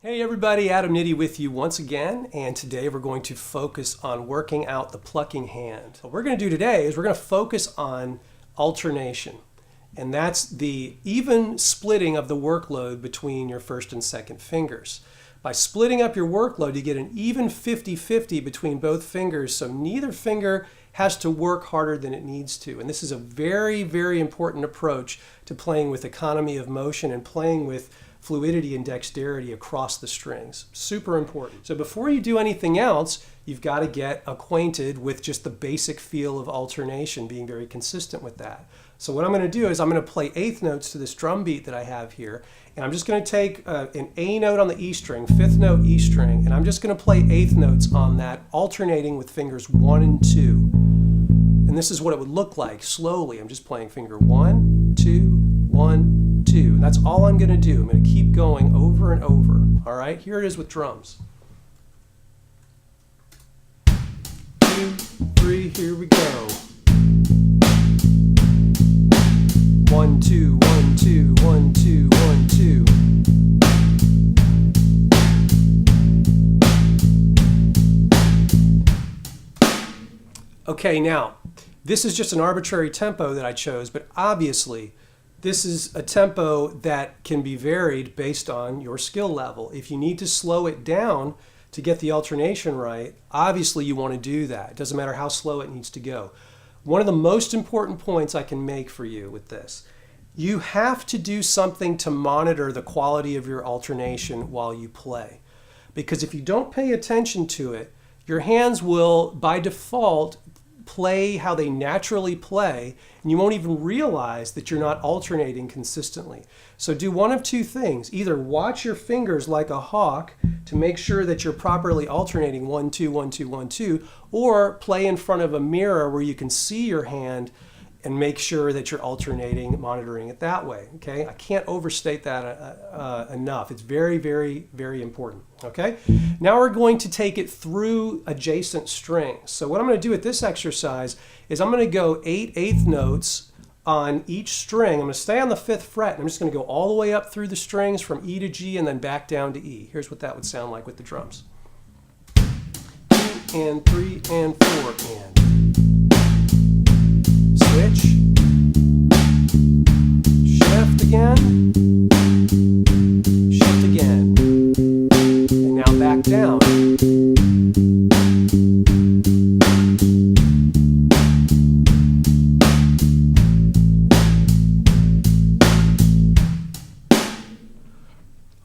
Hey everybody, Adam Nitti with you once again, and today we're going to focus on working out the plucking hand. What we're going to do today is we're going to focus on alternation, and that's the even splitting of the workload between your first and second fingers. By splitting up your workload, you get an even 50-50 between both fingers, so neither finger has to work harder than it needs to. And this is a very, very important approach to playing with economy of motion and playing with fluidity and dexterity across the strings. Super important. So before you do anything else, you've got to get acquainted with just the basic feel of alternation, being very consistent with that. So what I'm going to do is I'm going to play eighth notes to this drum beat that I have here, and I'm just going to take an A note on the E string, fifth note E string, and I'm just going to play eighth notes on that, alternating with fingers 1 and 2. And this is what it would look like slowly. I'm just playing finger 1, 2, 1, 2. And that's all I'm going to do. I'm going to keep going over and over. All right, here it is with drums. 2, 3, here we go. 1, 2, 1, 2, 1, 2, 1, 2. Okay, now, this is just an arbitrary tempo that I chose, but obviously, this is a tempo that can be varied based on your skill level. If you need to slow it down to get the alternation right, obviously you want to do that. It doesn't matter how slow it needs to go. One of the most important points I can make for you with this, you have to do something to monitor the quality of your alternation while you play. Because if you don't pay attention to it, your hands will, by default, play how they naturally play, and you won't even realize that you're not alternating consistently. So do one of two things. Either watch your fingers like a hawk to make sure that you're properly alternating 1, 2, 1, 2, 1, 2, or play in front of a mirror where you can see your hand and make sure that you're alternating, monitoring it that way. Okay, I can't overstate that enough. It's very, very, very important. Okay, now we're going to take it through adjacent strings. So what I'm going to do with this exercise is I'm going to go 8 eighth notes on each string. I'm going to stay on the 5th fret, and I'm just going to go all the way up through the strings from E to G and then back down to E. Here's what that would sound like with the drums. 2 and 3 and 4 and. Switch, shift again, shift again, and now back down.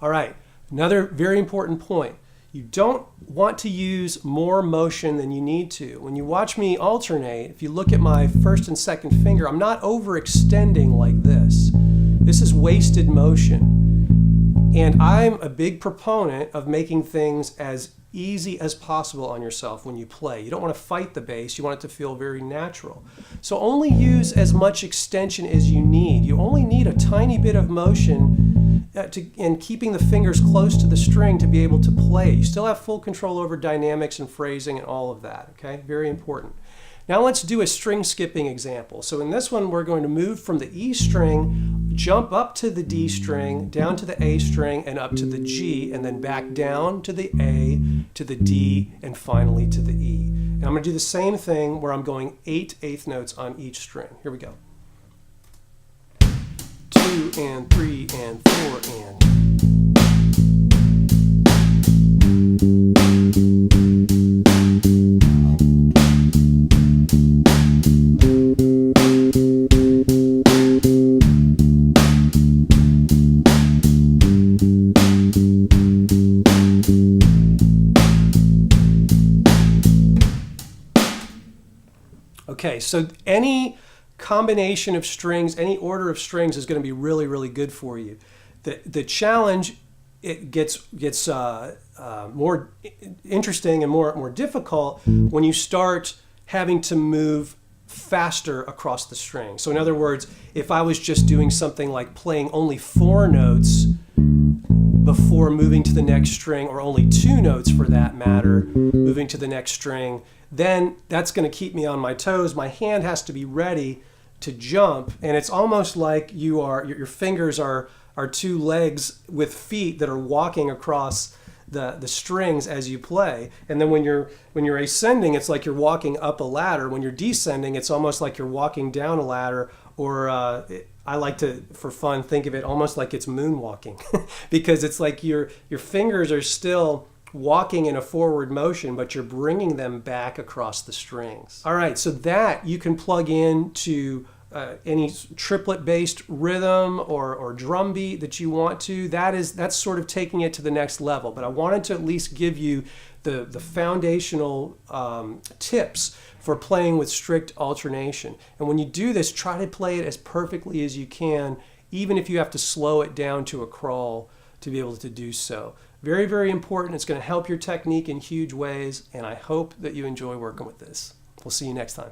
All right, another very important point. You don't want to use more motion than you need to. When you watch me alternate, if you look at my first and second finger, I'm not overextending like this. This is wasted motion. And I'm a big proponent of making things as easy as possible on yourself when you play. You don't want to fight the bass, you want it to feel very natural. So only use as much extension as you need. You only need a tiny bit of motion and keeping the fingers close to the string to be able to play. You still have full control over dynamics and phrasing and all of that, okay? Very important. Now let's do a string skipping example. So in this one, we're going to move from the E string, jump up to the D string, down to the A string, and up to the G, and then back down to the A, to the D, and finally to the E. And I'm going to do the same thing where I'm going 8 eighth notes on each string. Here we go. 2 and 3 and 4 and. Okay, so any combination of strings, any order of strings is going to be really, really good for you. The challenge, it gets more interesting and more difficult when you start having to move faster across the string. So in other words, if I was just doing something like playing only 4 notes before moving to the next string, or only 2 notes for that matter, moving to the next string, then that's going to keep me on my toes. My hand has to be ready to jump, and it's almost like your fingers are are two legs with feet that are walking across the strings as you play. And then when you're ascending, it's like you're walking up a ladder. When you're descending, it's almost like you're walking down a ladder, or I like to, for fun, think of it almost like it's moonwalking because it's like your fingers are still walking in a forward motion, but you're bringing them back across the strings. All right, so that you can plug in to any triplet-based rhythm or drum beat that you want to. That's sort of taking it to the next level. But I wanted to at least give you the foundational tips for playing with strict alternation. And when you do this, try to play it as perfectly as you can, even if you have to slow it down to a crawl to be able to do so. Very, very important. It's going to help your technique in huge ways, and I hope that you enjoy working with this. We'll see you next time.